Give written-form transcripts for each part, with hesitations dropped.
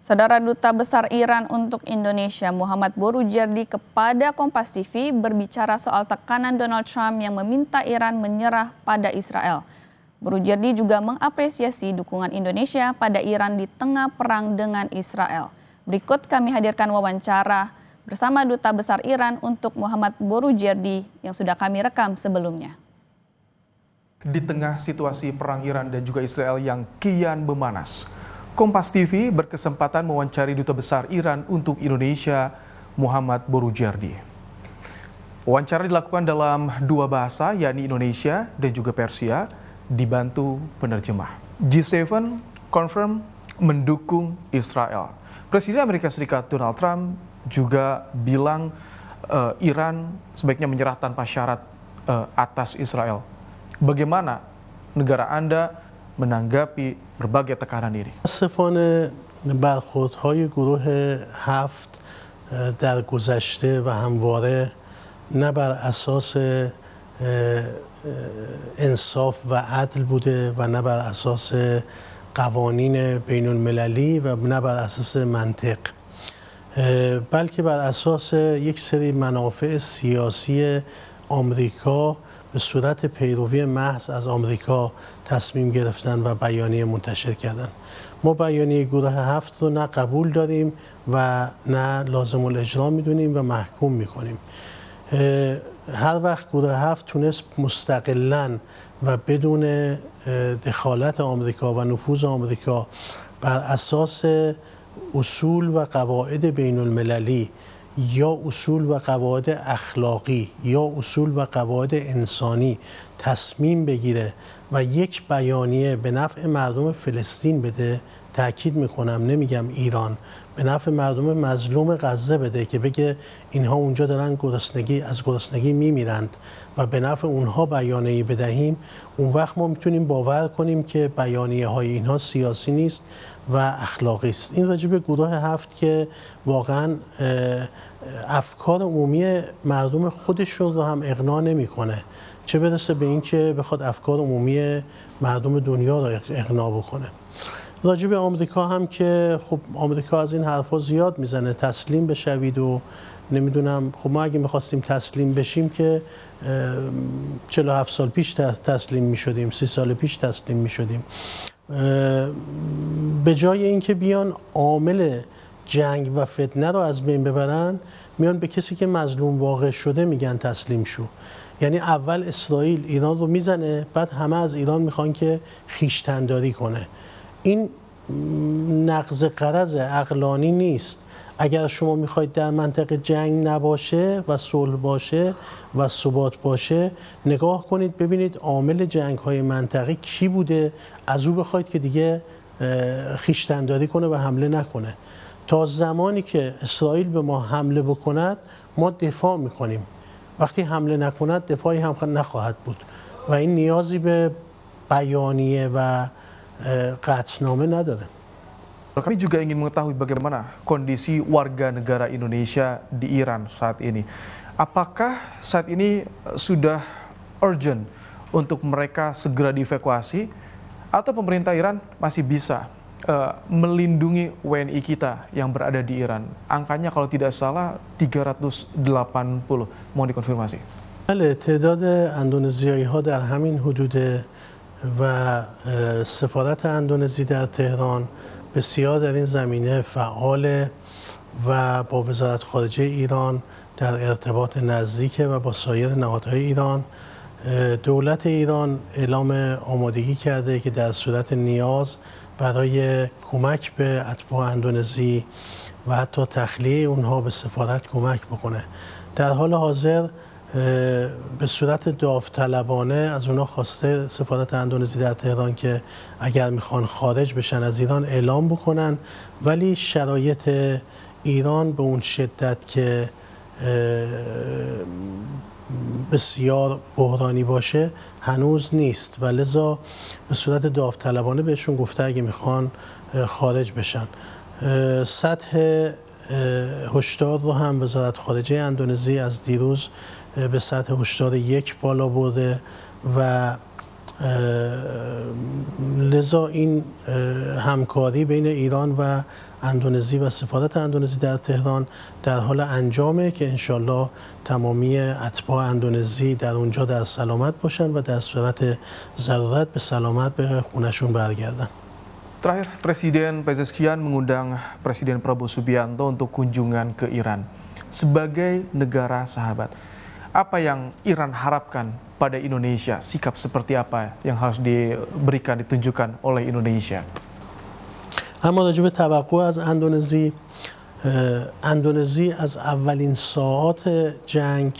Saudara Duta Besar Iran untuk Indonesia Muhammad Boroujerdi kepada Kompas TV berbicara soal tekanan Donald Trump yang meminta Iran menyerah pada Israel. Boroujerdi juga mengapresiasi dukungan Indonesia pada Iran di tengah perang dengan Israel. Berikut kami hadirkan wawancara bersama Duta Besar Iran untuk Muhammad Boroujerdi yang sudah kami rekam sebelumnya. Di tengah situasi perang Iran dan juga Israel yang kian memanas, Kompas TV berkesempatan mewawancari Duta Besar Iran untuk Indonesia, Muhammad Boroujerdi. Wawancara dilakukan dalam dua bahasa, yakni Indonesia dan juga Persia, dibantu penerjemah. G7 confirm mendukung Israel. Presiden Amerika Serikat Donald Trump juga bilang Iran sebaiknya menyerah tanpa syarat atas Israel. Bagaimana negara Anda menanggapi berbagai tekanan ini? متاسفانه برخوردهای گروه 7 در گذشته و همواره نه بر اساس انصاف و عدل بوده و نه بر اساس قوانین بین المللی و نه بر اساس منطق، بلکه بر اساس یک سری منافع سیاسی آمریکا به صورت پیروی محض از آمریکا تصمیم گرفتن و بیانیه منتشر کردن. ما بیانیه گروه 7 رو نه قبول داریم و نه لازم الاجرا میدونیم و محکوم میکنیم. هر وقت گروه 7 تونست مستقلاً و بدون دخالت آمریکا و نفوذ آمریکا بر اساس اصول و قواعد بین المللی یا اصول و قواعد اخلاقی یا اصول و قواعد انسانی تصمیم بگیره و یک بیانیه به نفع مردم فلسطین بده، تأکید میکنم نمیگم ایران، به نفع مردم مظلوم غزه بده که بگه اینها اونجا دارن از گرسنگی میمیرند و به نفع اونها بیانیه بدهیم، اون وقت ما میتونیم باور کنیم که بیانیه های اینها سیاسی نیست و اخلاقی است. این راجع به گروه 7 که واقعا افکار عمومی مردم خودشون رو هم اقناع نمیکنه، چه برسه به این که بخواد افکار عمومی مردم دنیا رو اقناع بکنه. راجع به آمریکا هم که خب آمریکا از این حرفا زیاد میزنه، تسلیم بشوید و نمیدونم. خب ما اگه میخواستیم تسلیم بشیم که 47 سال پیش تسلیم میشدیم، 30 سال پیش تسلیم میشدیم. به جای اینکه بیان عامل جنگ و فتنه رو از بین ببرن، میان به کسی که مظلوم واقع شده میگن تسلیم شو. یعنی اول اسرائیل ایران رو میزنه، بعد همه از ایران میخوان که خویشتن‌داری کنه. این نقض غرض عقلانی نیست. اگر شما میخواید در منطقه جنگ نباشه و صلح باشه و ثبات باشه، نگاه کنید ببینید عامل جنگ های منطقه کی بوده، از او بخواید که دیگه خویشتن‌داری کنه و حمله نکنه. تا زمانی که اسرائیل به ما حمله بکند ما دفاع میکنیم، وقتی حمله نکند دفاعی هم نخواهد بود و این نیازی به بیانیه و قطعنامه نداره. Kami juga ingin mengetahui bagaimana kondisi warga negara Indonesia di Iran saat ini. Apakah saat ini sudah urgent untuk mereka segera dievakuasi atau pemerintah Iran masih bisa melindungi WNI kita yang berada di Iran? Angkanya kalau tidak salah 380. Mohon dikonfirmasi. بله، تعداد اندونزیایی ها در همین حدوده و سفارت اندونزی در تهران بسیار در این زمینه فعاله و با وزارت خارجه ایران در ارتباط نزدیک و با سایر نهادهای ایران. دولت ایران اعلام آمادگی کرده که در صورت نیاز برای کمک به اتباع اندونزی و حتی تخلیه اونها به سفارت کمک بکنه. در حال حاضر به صورت داوطلبانه از اونها خواسته سفارت اندونزی در تهران که اگر میخوان خارج بشن از ایران اعلام بکنن، ولی شرایط ایران به اون شدت که بسیار بحرانی باشه هنوز نیست و لذا به صورت داوطلبانه بهشون گفته اگه میخوان خارج بشن. سطح هشدار رو هم وزارت خارجه اندونزی از دیروز به سطح هشدار 1 بالا برده و لذا این همکاری بین ایران و اندونزی و سفارت اندونزی در تهران در حال انجامه که انشالله تمامی اتباع اندونزی در اونجا در سلامت باشن و در صورت ضرورت به سلامت به خونشون برگردن. Terakhir, Presiden Pezeshkian mengundang Presiden Prabowo Subianto untuk kunjungan ke Iran. Sebagai negara sahabat, apa yang Iran harapkan pada Indonesia? Sikap seperti apa yang harus diberikan, ditunjukkan oleh Indonesia? اما راجع به توقع از اندونزی از اولین ساعات جنگ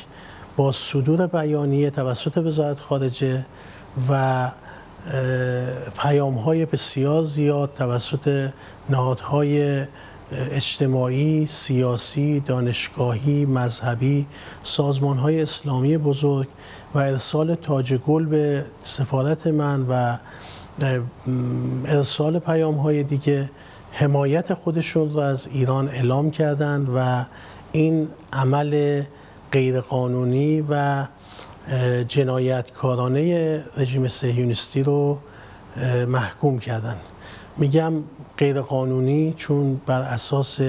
با صدور بیانیه توسط وزارت خارجه و پیام‌های بسیار زیاد توسط نهادهای اجتماعی، سیاسی، دانشگاهی، مذهبی، سازمان‌های اسلامی بزرگ و ارسال تاج گل به سفارت من و ارسال پیام‌های دیگه حمایت خودشون رو از ایران اعلام کردند و این عمل غیرقانونی و جنایتکارانه رژیم صهیونیستی رو محکوم کردن. میگم غیرقانونی چون بر اساس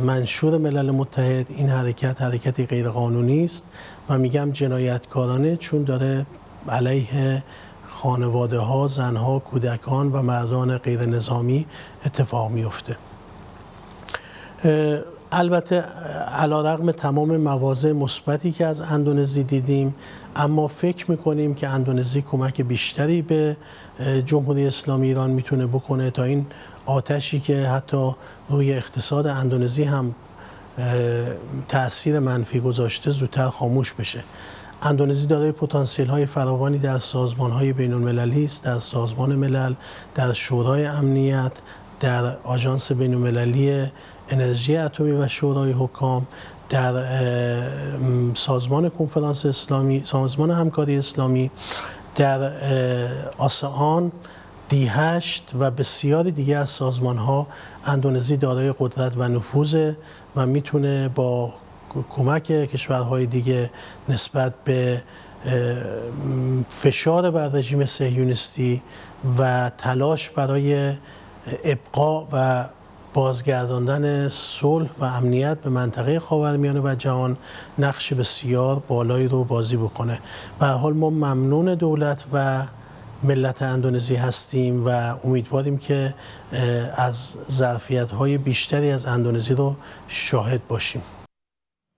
منشور ملل متحد این حرکتی غیرقانونی است و میگم جنایتکارانه چون داره علیه خانواده ها، زنها، کودکان و مردان غیر نظامی اتفاق میفته. البته علیرغم تمام مواضع مثبتی که از اندونزی دیدیم، اما فکر میکنیم که اندونزی کمک بیشتری به جمهوری اسلامی ایران میتونه بکنه تا این آتشی که حتی روی اقتصاد اندونزی هم تأثیر منفی گذاشته زودتر خاموش بشه. اندونزی دارای پتانسیل های فراوانی در سازمان های بین المللی است، در سازمان ملل، در شورای امنیت، در آژانس بین المللی انرژی اتمی و شورای حکام، در سازمان کنفرانس اسلامی، سازمان همکاری اسلامی، در آسئان، D8 و بسیاری دیگه از سازمان ها اندونزی دارای قدرت و نفوذ و میتونه با کمک کشورهای دیگه نسبت به فشار بر رژیم صهیونیستی و تلاش برای ابقا و بازگرداندن صلح و امنیت به منطقه خاورمیانه و جهان نقش بسیار بالایی رو بازی بکنه. به هر حال ما ممنون دولت و ملت اندونزی هستیم و امیدواریم که از ظرفیت‌های بیشتری از اندونزی رو شاهد باشیم.